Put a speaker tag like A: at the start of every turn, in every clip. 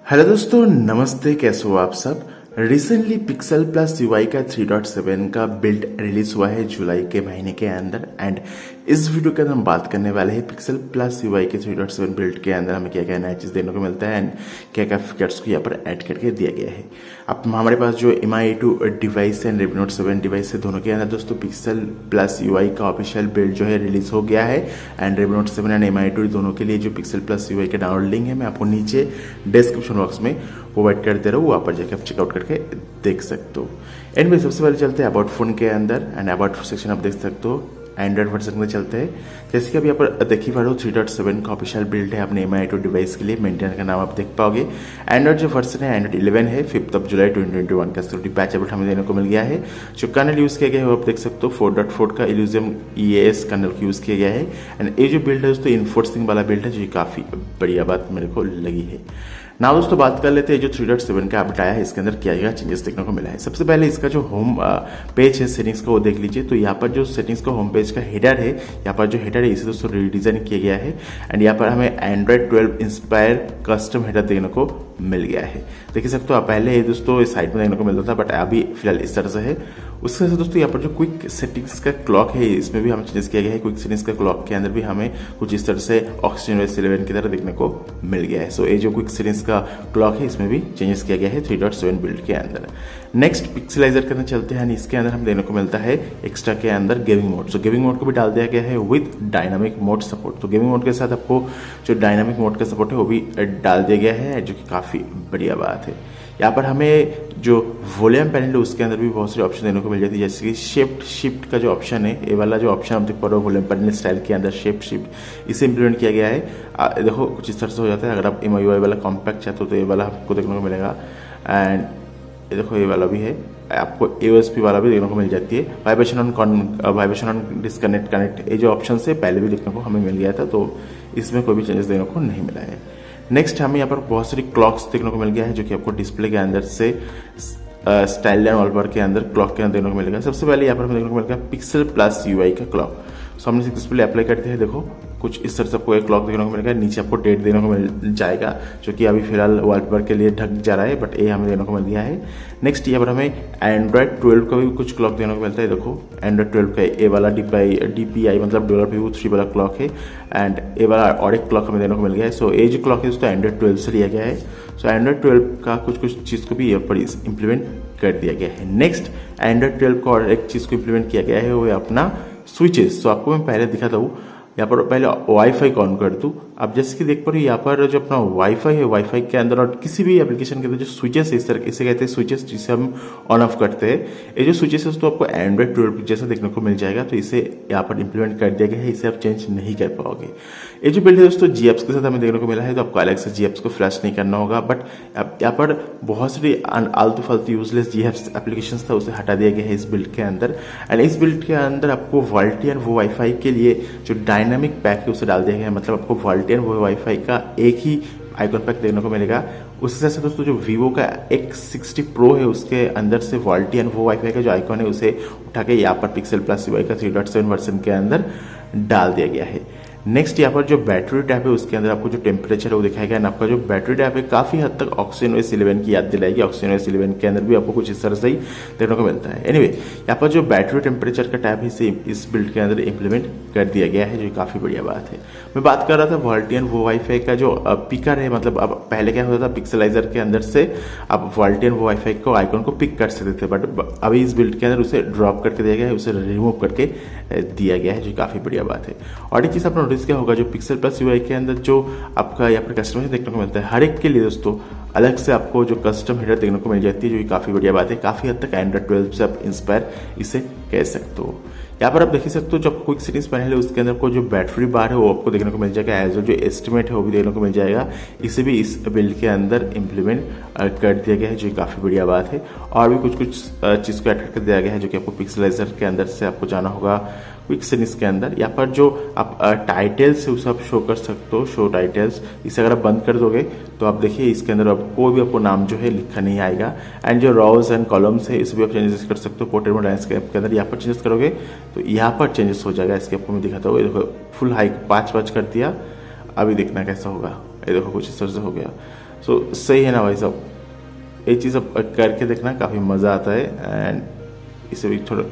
A: Hello दोस्तों, नमस्ते। कैसे हो आप सब। रिसेंटली पिक्सल प्लस यूआई का 3.7 का बिल्ड रिलीज हुआ है जुलाई के महीने के अंदर। एंड इस वीडियो के अंदर हम बात करने वाले हैं पिक्सल प्लस यूआई के 3.7 बिल्ड के अंदर हमें क्या क्या नया चीज़ देखने को मिलता है एंड क्या क्या फीचर्स को यहाँ पर ऐड करके दिया गया है। अब हमारे पास जो MI2 डिवाइस है, Redmi Note 7 डिवाइस है, दोनों के अंदर दोस्तों पिक्सल प्लस यूआई का ऑफिशियल बिल्ड जो है रिलीज हो गया है। And Redmi Note 7 and MI2 दोनों के लिए जो पिक्सल प्लस यूआई का डाउनलोड लिंक है मैं आपको नीचे डिस्क्रिप्शन बॉक्स में प्रोवाइड कर दे रहा हूँ, वहाँ पर जाकर आप चेकआउट करके देख सकते हो। एंड में सबसे पहले चलते हैं अबाउट फोन के अंदर। एंड अबाउट सेक्शन आप देख सकते हो एंड्रॉइड वर्जन में चलते हैं। जैसे कि अब यहाँ पर देख ही पा रहे हो 3.7 का ऑफिशियल बिल्ड है अपने MI2 डिवाइस के लिए। मेंटेन का नाम आप देख पाओगे। एंड्रॉइड जो वर्जन है एंड्रॉइड 11 है, 5 जुलाई 2021 का सिक्योरिटी पैच अपडेट हमें देने को मिल गया है। जो कर्नल यूज किया गया है वो आप देख सकते हो 4.4 का इल्यूजियम EAS कर्नल को यूज किया गया है। एंड ये जो बिल्ड है दोस्तों इन्फोर्सिंग वाला बिल्ड है, जो काफी बढ़िया बात मेरे को लगी है। ना दोस्तों बात कर लेते हैं जो 3.7 का अपडेट आया है, इसके अंदर क्या क्या चेंजेस देखने को मिला है। सबसे पहले इसका जो होम पेज है सेटिंग्स का वो देख लीजिए। तो यहाँ पर जो सेटिंग्स का होम पेज का हेडर है, यहाँ पर जो हेडर है इसे दोस्तों रीडिजाइन किया गया है। एंड यहाँ पर हमें एंड्रॉइड 12 इंस्पायर कस्टम हेडर देखने को मिल गया है। देख सकते हो पहले ये दोस्तों इस साइड में देखने को मिलता था, बट अभी फिलहाल इस तरह से है। उसके साथ दोस्तों यहाँ पर जो क्विक सेटिंग्स का क्लॉक है इसमें भी हमें चेंजेस किया गया है। क्विक सेटिंग्स का क्लॉक के अंदर भी हमें कुछ इस तरह से ऑक्सीजन 11 की तरह देखने को मिल गया है। सो ये जो क्विक सेटिंग्स का क्लॉक है इसमें भी चेंजेस किया गया है 3.7 बिल्ड के अंदर। नेक्स्ट पिक्सलाइजर के अंदर चलते हैं। इसके अंदर हम देखने को मिलता है एक्स्ट्रा के अंदर गेमिंग मोड। सो गेमिंग मोड को भी डाल दिया गया है विद डायनामिक मोड सपोर्ट। तो गेमिंग मोड के साथ आपको जो डायनामिक मोड का सपोर्ट है वो भी डाल दिया गया है, जो कि काफी बढ़िया बात है। यहाँ पर हमें जो वॉल्यूम पैनल है उसके अंदर भी बहुत सारे ऑप्शन देने को मिल जाती है, जैसे कि शिफ्ट का जो ऑप्शन है, ये वाला जो ऑप्शन आप देख पा रहे हो वॉल्यूम पैनल स्टाइल के अंदर शिफ्ट इसे इंप्लीमेंट किया गया है। देखो कुछ इस तरह से हो जाता है। अगर आप MIUI वाला कॉम्पैक्ट चाहते हो तो ये वाला आपको देखने को मिलेगा। एंड ये देखो ये वाला भी है, आपको AOSP वाला भी देखने को मिल जाती है। वाइब्रेशन ऑन डिस्कनेक्ट कनेक्ट ये जो ऑप्शन है पहले भी देखने को हमें मिल गया था, तो इसमें कोई भी चेंजेस देखने को नहीं मिला है। नेक्स्ट हमें यहाँ पर बहुत सारी क्लॉक्स देखने को मिल गया है, जो कि आपको डिस्प्ले के अंदर से स्टाइल एंड वॉलपेपर के अंदर क्लॉक के अंदर देखने को मिलेगा। सबसे पहले यहाँ पर हमें देखने को मिलेगा पिक्सल प्लस यूआई का क्लॉक। सो हमने डिस्प्ले अप्लाई करते हैं, देखो कुछ इस तरह से आपको एक क्लॉक देखने को मिलेगा। नीचे आपको डेट देखने को मिल जाएगा, जो कि अभी फिलहाल वॉलपेपर के लिए ढक जा रहा है, बट ये हमें देखने को मिल गया है। नेक्स्ट यहाँ पर हमें एंड्रॉइड 12 का भी कुछ क्लॉक देखने को मिलता है। देखो एंड्रॉइड 12 का ए वाला DPI मतलब DPU3 वाला क्लॉक है। एंड ए वाला और एक क्लॉक हमें देखने को मिल गया है। सो ये जो क्लॉक है उसको एंड्रॉइड 12 से लिया गया है। सो एंड्रॉइड 12 का कुछ चीज़ को भी यहाँ पर इम्प्लीमेंट कर दिया गया है। नेक्स्ट एंड्रॉइड 12 को और एक चीज़ को इम्प्लीमेंट किया गया है, वो है अपना स्विचेस। तो आपको मैं पहले दिखाता हूँ, यहाँ पर पहले वाईफाई को ऑन कर दूँ। अब जैसे कि देख पा रहे हो यहाँ पर जो अपना वाईफाई है, वाईफाई के अंदर और किसी भी एप्लीकेशन के अंदर जो स्विचेस है इस तरह इसे कहते हैं स्विचेस, जिसे हम ऑन ऑफ करते हैं। ये जो स्विचेस है तो आपको एंड्रॉइड 12 जैसा देखने को मिल जाएगा। तो इसे यहाँ पर इंप्लीमेंट कर दिया गया है, इसे आप चेंज नहीं कर पाओगे। ये जो बिल्ड है दोस्तों GApps के साथ हमें देखने को मिला है, तो आपको अलग से GApps को फ्लैश नहीं करना होगा। बट यहाँ पर बहुत सारी आलतू फालतू यूजलेस GApps एप्लीकेशन था, उसे हटा दिया गया है इस बिल्ड के अंदर। एंड इस बिल्ड के अंदर आपको वोल्टी एंड वो वाईफाई के लिए जो डायनामिक पैक है उसे डाल दिया गया है। मतलब आपको वोल्टी एंड वो वाईफाई का एक ही आइकॉन पैक देखने को मिलेगा। उसके साथ दोस्तों जो Vivo का X60 Pro है उसके अंदर से वोल्टी एंड वो वाईफाई का जो आइकॉन है उसे उठा के यहाँ पर पिक्सल प्लस यूआई का 3.7 वर्जन के अंदर डाल दिया गया है। नेक्स्ट यहाँ पर जो बैटरी टैब है उसके अंदर आपको जो टेम्परेचर है वो दिखाएगा। एंड आपका जो बैटरी टैब है काफी हद तक ऑक्सीजन OS 11 की याद दिलाएगी। ऑक्सीजन OS 11 के अंदर भी आपको कुछ इस तरह से ही देखने को मिलता है। एनीवे यहाँ पर जो बैटरी टेम्परेचर का टैब है इसे इस बिल्ड के अंदर इम्प्लीमेंट कर दिया गया है, जो काफी बढ़िया बात है। मैं बात कर रहा था वोल्टी एंड वो वाईफाई का जो पिकर है, मतलब अब पहले क्या होता था पिक्सलाइजर के अंदर से आप वोल्टी एंड वो वाईफाई को आइकॉन को पिक कर सकते थे, बट अभी इस बिल्ड के अंदर उसे ड्रॉप करके दिया गया है, उसे रिमूव करके दिया गया है, जो काफी बढ़िया बात है। और एक चीज आपने नोटिस किया होगा जो पिक्सल प्लस यूआई के अंदर जो आपका यहाँ पर कस्टमाइजेशन देखने को मिलता है, हर एक के लिए दोस्तों अलग से आपको जो कस्टम हेडर देखने को मिल जाती है, जो काफी बढ़िया बात है। काफी हद तक एंड्रॉइड 12 से आप इंस्पायर इसे कह सकते हो। यहाँ पर आप देख सकते हो जो क्विक सेटिंग्स पैनल है उसके अंदर को जो बैटरी बार है वो आपको देखने को मिल जाएगा। एज जो एस्टिमेट है वो भी देखने को मिल जाएगा। इसे भी इस बिल्ड के अंदर इम्प्लीमेंट कर दिया गया है, जो काफी बढ़िया बात है। और भी कुछ चीज को ऐड कर दिया गया है, जो कि आपको पिक्सलाइजर के अंदर से आपको जाना होगा क्विक सेटिंग्स के अंदर। यहाँ पर जो आप टाइटल्स है उसे आप शो कर सकते हो, शो टाइटल्स। इसे अगर आप बंद कर दोगे तो आप देखिए इसके अंदर आप कोई भी आपको नाम जो है लिखा नहीं आएगा। एंड जो रॉज एंड कॉलम्स है इसे भी आप चेंजेस कर सकते हो। पोर्ट्रेट मोड लैंडस्केप के अंदर यहाँ पर चेंजेस करोगे तो यहाँ पर चेंजेस हो जाएगा। इसके आपको मैं दिखाता हूँ। ये देखो फुल हाइक 5 कर दिया, अभी देखना कैसा होगा। ये देखो कुछ इस तरह से हो गया। सो सही है ना भाई साहब, ये चीज़ अब करके देखना, काफ़ी मज़ा आता है। एंड इसे भी थोड़ा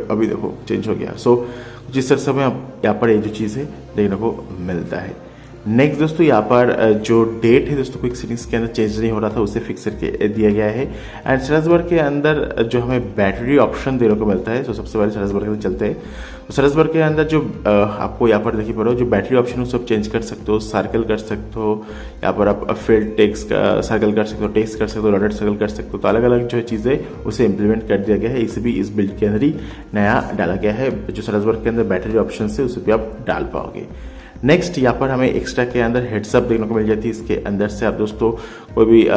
A: अभी देखो चेंज हो गया। सो जिस तरह से हमें यहाँ पर ये जो चीज़ है देखने को मिलता है। नेक्स्ट दोस्तों यहाँ पर जो डेट है दोस्तों क्विक सेटिंग्स के अंदर चेंज नहीं हो रहा था, उसे फिक्स करके दिया गया है। एंड सर्च बार के अंदर जो हमें बैटरी ऑप्शन देने को मिलता है, तो सबसे पहले सर्च बार के अंदर चलते हैं। तो सर्च बार के अंदर जो आपको यहाँ पर देखिए पड़ो, जो बैटरी ऑप्शन है सब चेंज कर सकते हो, सर्कल कर सकते हो, यहाँ पर आप फील्ड टेक्स्ट का सर्कल कर सकते हो, टेक्स्ट कर सकते हो, डॉटेड सर्कल कर सकते हो। तो अलग अलग जो चीज़ें उसे इंप्लीमेंट कर दिया गया है। इसे भी इस बिल्ड के अंदर ही नया डाला गया है। जो सर्च बार के अंदर बैटरी ऑप्शन है उसे भी आप डाल पाओगे। नेक्स्ट यहाँ पर हमें एक्स्ट्रा के अंदर हेड्सअप देखने को मिल जाती है। इसके अंदर से आप दोस्तों कोई भी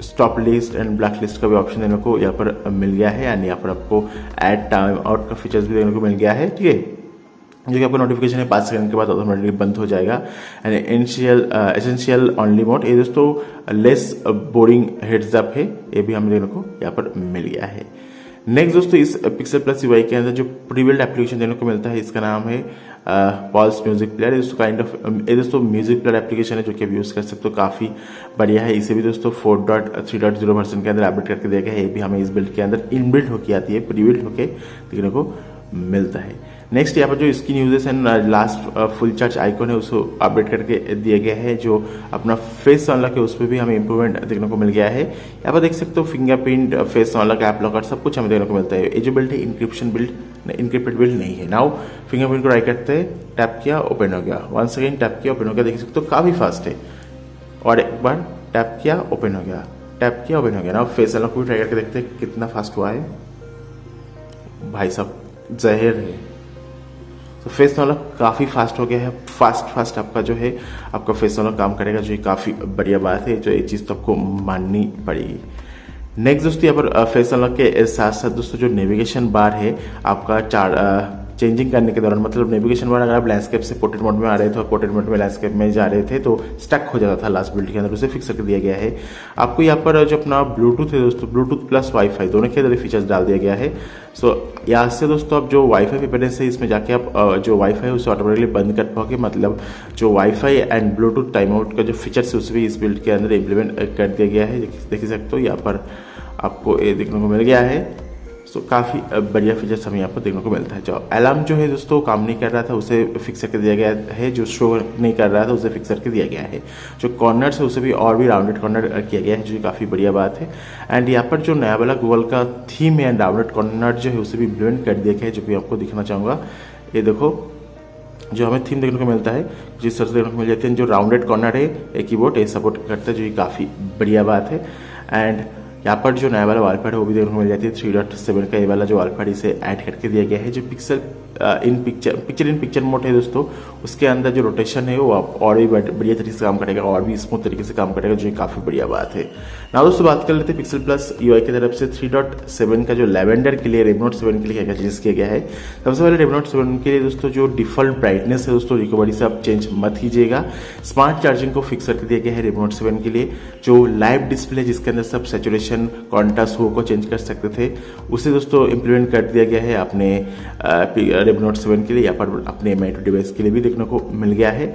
A: stop list and black list का भी ऑप्शन देने को यहाँ पर मिल गया है। एंड यहाँ पर आपको ऐड टाइम आउट का फीचर्स भी देखने को मिल गया है, ठीक है, जो कि आपका नोटिफिकेशन है 5 सेकंड के बाद ऑटोमेटिकली बंद हो जाएगा। एंड एसेंशियल ऑनली मोड, ये दोस्तों लेस बोरिंग हेड्स अप है, ये भी हमें देखने को यहाँ पर मिल गया है। नेक्स्ट दोस्तों इस पिक्सल प्लस यूआई के अंदर जो प्रीबिल्ड एप्लीकेशन देने को मिलता है, इसका नाम है पॉल्स म्यूजिक प्लेयर। दोस्तों काइंड ऑफ ये दोस्तों म्यूजिक प्लेयर एप्लीकेशन है जो कि आप यूज़ कर सकते हो, काफ़ी बढ़िया है। इसे भी दोस्तों 4.3.0 वर्जन के अंदर अपडेट करके दिया गया है। ये भी हमें इस बिल्ड के अंदर इनबिल्ट होकर आती है, प्रीबिल्ड होके देखने को मिलता है। नेक्स्ट यहाँ पर जो screen uses and last full charge icon है उसको अपडेट करके दिया गया है। जो अपना फेस अनलॉक है उस पर भी हमें इंप्रूवमेंट देखने को मिल गया है। यहाँ पर देख सकते हो fingerprint, face unlock, app locker सब कुछ हमें देखने को मिलता है। ये जो बिल्ड है इनक्रिप्टेड बिल्ड नहीं है। नाउ फिंगरप्रिंट को ट्राई करते हैं, टैप किया ओपन हो गया, वंस अगेन टैप किया ओपन हो गया, देख सकते हो काफ़ी फास्ट है। और एक बार टैप किया ओपन हो गया, टैप किया ओपन हो गया। नाउ फेस अनलॉक को भी ट्राई करके देखते हैं कितना फास्ट हुआ है। भाई साहब जहर है। तो फेस अनलॉक काफ़ी फास्ट हो गया है, फास्ट आपका जो है आपका फेस अनलॉक काम करेगा, जो काफ़ी बढ़िया बात है, जो ये चीज़ तो आपको माननी पड़ेगी। नेक्स्ट दोस्तों यहाँ पर फेस अनलॉक के साथ साथ दोस्तों जो नेविगेशन बार है आपका चेंजिंग करने के दौरान, मतलब नेविगेशन बार अगर आप लैंडस्केप से पोर्ट्रेट मोड में आ रहे थे और पोर्ट्रेट मोड में लैंडस्केप में जा रहे थे तो स्टक हो जाता था लास्ट बिल्ड के अंदर, उसे फिक्स करके दिया गया है। आपको यहाँ पर जो अपना ब्लूटूथ है दोस्तों, ब्लूटूथ प्लस वाईफाई दोनों के अंदर फीचर्स डाल दिया गया है। सो यहाँ से दोस्तों आप जो वाईफाई प्रेफरेंस है इसमें जाके आप जो वाईफाई है उसे ऑटोमेटिकली बंद कर पाओगे, मतलब जो wifi and Bluetooth time out का जो फीचर्स है उसे भी इस बिल्ड के अंदर इम्प्लीमेंट कर दिया गया है। देख सकते हो यहाँ पर आपको ये देखने को मिल गया है। सो काफ़ी बढ़िया फीचर्स हमें यहाँ पर देखने को मिलता है। जो अलार्म जो है दोस्तों काम नहीं कर रहा था उसे फिक्स करके दिया गया है, जो शो नहीं कर रहा था उसे फिक्स करके दिया गया है। जो कॉर्नर्स है उसे भी और भी राउंडेड कॉर्नर किया गया है, जो काफ़ी बढ़िया बात है। एंड यहाँ पर जो नया वाला गूगल का थीम है एंड राउंडेड कॉर्नर जो है उसे भी इम्प्लीमेंट कर दिया गया है, जो भी आपको दिखाना चाहूँगा। ये देखो जो हमें थीम देखने को मिलता है, जिस तरह से देखने को मिल जाती है, जो राउंडेड कॉर्नर है एक कीबोर्ड ये सपोर्ट करता है, जो ये काफ़ी बढ़िया बात है। एंड यहाँ पर जो नया वाला वॉलपेपर है वो भी देखने को मिल जाती है। 3.7 का ये वाला जो वॉलपेपर इसे ऐड करके दिया गया है। जो पिक्चर इन पिक्चर मोड है दोस्तों, उसके अंदर जो रोटेशन है वो और भी बढ़िया तरीके से काम करेगा और भी स्मूथ तरीके से काम करेगा, जो काफ़ी बढ़िया बात है। ना दोस्तों बात कर लेते हैं पिक्सल प्लस यूआई की तरफ से 3.7 का जो लैवेंडर के लिए रेडमी नोट 7 के लिए क्या चेंज किया गया है। सबसे पहले रेडमी नोट 7 के लिए दोस्तों जो डिफॉल्ट ब्राइटनेस है दोस्तों रिकवरी से आप चेंज मत कीजिएगा। स्मार्ट चार्जिंग को फिक्स करके दिया गया है रेडमी नोट 7 के लिए। जो लाइव डिस्प्ले जिसके अंदर सब सैचुरेशन कॉन्ट्रास्ट हो को चेंज कर सकते थे, उसे दोस्तों इम्प्लीमेंट कर दिया गया है अपने रेडमी नोट 7 के लिए। यहाँ पर अपने M2 डिवाइस के लिए भी देखने को मिल गया है।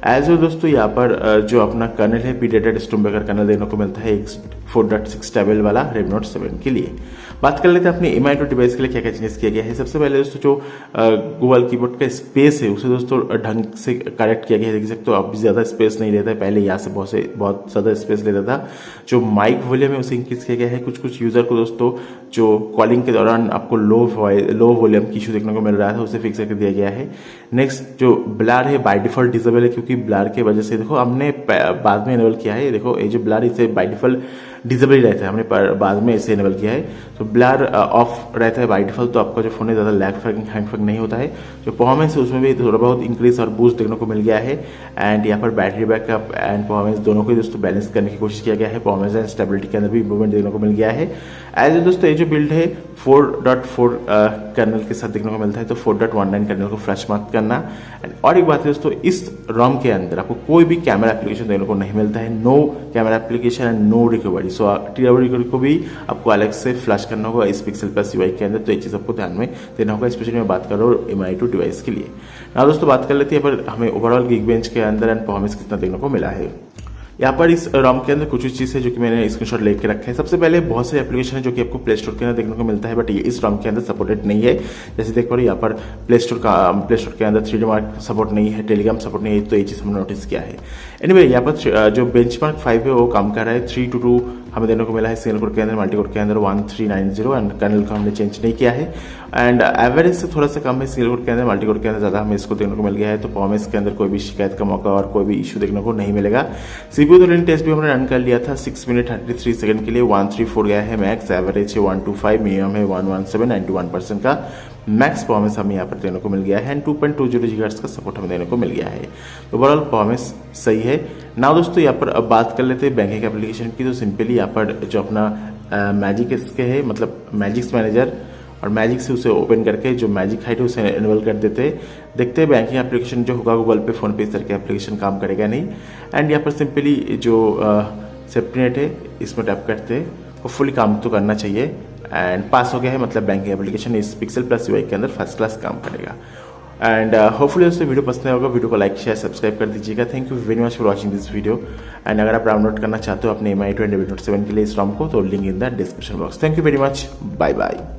A: एज वेल दोस्तों यहाँ पर जो अपना कर्नल है पीडेटेड स्टोमबेकर कर्नल देखने को मिलता है 4.6 टेबल वाला रेडमी नोट 7 के लिए। बात कर लेते हैं अपने M2 डिवाइस के लिए क्या क्या चेंजेस किया गया है। सबसे पहले दोस्तों जो गूगल कीबोर्ड का स्पेस है उसे दोस्तों ढंग से करेक्ट किया गया है। देख सकते हो अब ज़्यादा स्पेस नहीं लेता है, पहले यहाँ से बहुत ज़्यादा स्पेस लेता था। जो माइक वॉल्यूम है उसे इंक्रीज किया गया है। कुछ यूजर को दोस्तों जो कॉलिंग के दौरान आपको लो वॉल्यूम की इशू देखने को मिल रहा था, उसे फिक्स करके दिया गया है। नेक्स्ट जो ब्लर है बाय डिफॉल्ट डिसेबल है, क्योंकि ब्लर के वजह से देखो हमने बाद में इनेबल किया है। देखो ये जो ब्लर इसे बाय डिफॉल्ट डिसेबल ही रहता है, हमने बाद में इसे इनेबल किया है। तो ब्लर ऑफ रहता है बाय डिफॉल्ट, तो आपका जो फोन है ज़्यादा लैग हैंग फैग नहीं होता है। जो परफॉर्मेंस है उसमें भी थोड़ा बहुत इंक्रीज और बूस्ट देखने को मिल गया है। एंड यहाँ पर बैटरी बैकअप एंड परफॉर्मेंस दोनों को दोस्तों बैलेंस करने की कोशिश किया गया है। परफॉर्मेंस एंड स्टेबिलिटी के अंदर भी इंप्रूवमेंट देखने को मिल गया है। एज दोस्तों ये जो बिल्ड है 4.4 कर्नल के साथ देखने को मिलता है, तो 4.19 कर्नल को फ्लैश मत करना। और एक बात है दोस्तों, इस रोम के अंदर आपको कोई भी कैमरा एप्लीकेशन देखने को नहीं मिलता है। No camera application and no recovery. So recovery को भी आपको अलग से फ्लैश करना होगा इस पिक्सल प्लस यूआई के अंदर, तो ये चीज़ आपको ध्यान में देना होगा। स्पेशली मैं बात कर रहा हूँ M2 डिवाइस के लिए। ना दोस्तों बात कर लेते हैं पर हमें ओवरऑल गिग बेंच के अंदर एंड परफॉर्मेंस कितना देखने को मिला है। यहाँ पर इस रॉम के अंदर कुछ चीज़ है जो कि मैंने स्क्रीनशॉट लेके रखे हैं। सबसे पहले बहुत सारे एप्लीकेशन है जो कि आपको प्ले स्टोर के अंदर देखने को मिलता है, बट ये इस रॉम के अंदर सपोर्टेड नहीं है। जैसे देख पा रहे हो यहाँ पर प्ले स्टोर के अंदर 3D मार्क सपोर्ट नहीं है, टेलीग्राम सपोर्ट नहीं है, तो ये चीज़ हमने नोटिस किया है। एनीवे यहाँ पर जो बेंचमार्क 5 है वो काम कर रहा है। 322 हमें देने को मिला है सिंगल कोर के अंदर, मल्टी कोर के अंदर 1390 एंड कर्नल को हमने चेंज नहीं किया है। एंड एवरेज से थोड़ा सा कम है सिंगल कोर के अंदर, मल्टी कोर के अंदर ज़्यादा हमें इसको देखने को मिल गया है। तो परफॉर्मेंस के अंदर कोई भी शिकायत का मौका और कोई भी इशू देखने को नहीं मिलेगा। सीपीयू थ्रोटलिंग टेस्ट भी हमने रन कर लिया था 6 मिनट 33 सेकंड के लिए। 134 गया है मैक्स, एवरेज है 125, मिनिमम है 117, 91% का मैक्स परफॉर्मेंस हमें यहाँ पर देने को मिल गया है एंड 2.20 GHz का सपोर्ट हमें देने को मिल गया है। तो ओवरऑल परफॉर्मेंस सही है। नाउ दोस्तों यहाँ पर अब बात कर लेते हैं बैंकिंग एप्लीकेशन की। तो सिंपली यहाँ पर जो अपना मैजिक इसके है, मतलब मैजिक्स मैनेजर, और मैजिक से उसे ओपन करके जो मैजिक हाइट है उसे इनेबल कर देते हैं। देखते हैं बैंकिंग एप्लीकेशन जो होगा गूगल पे, फोन पे, इस तरह के एप्लीकेशन काम करेगा नहीं। एंड यहाँ पर सिंपली जो सेफ्टी नेट है इसमें टैप करते हैं, होपफुली काम तो करना चाहिए। एंड पास हो गया है, मतलब बैंकिंग एप्लीकेशन इस पिक्सल प्लस यूआई के अंदर फर्स्ट क्लास काम करेगा। एंड होपफुली दोस्तों वीडियो पसंद होगा, वीडियो को लाइक शेयर सब्सक्राइब कर दीजिएगा। Thank you very much for watching this video. And अगर आप डाउनलोड करना चाहते हो अपने MI2 एंड Redmi Note 7 के लिए इस ROM को, तो link in the description box. Thank you very much, bye bye.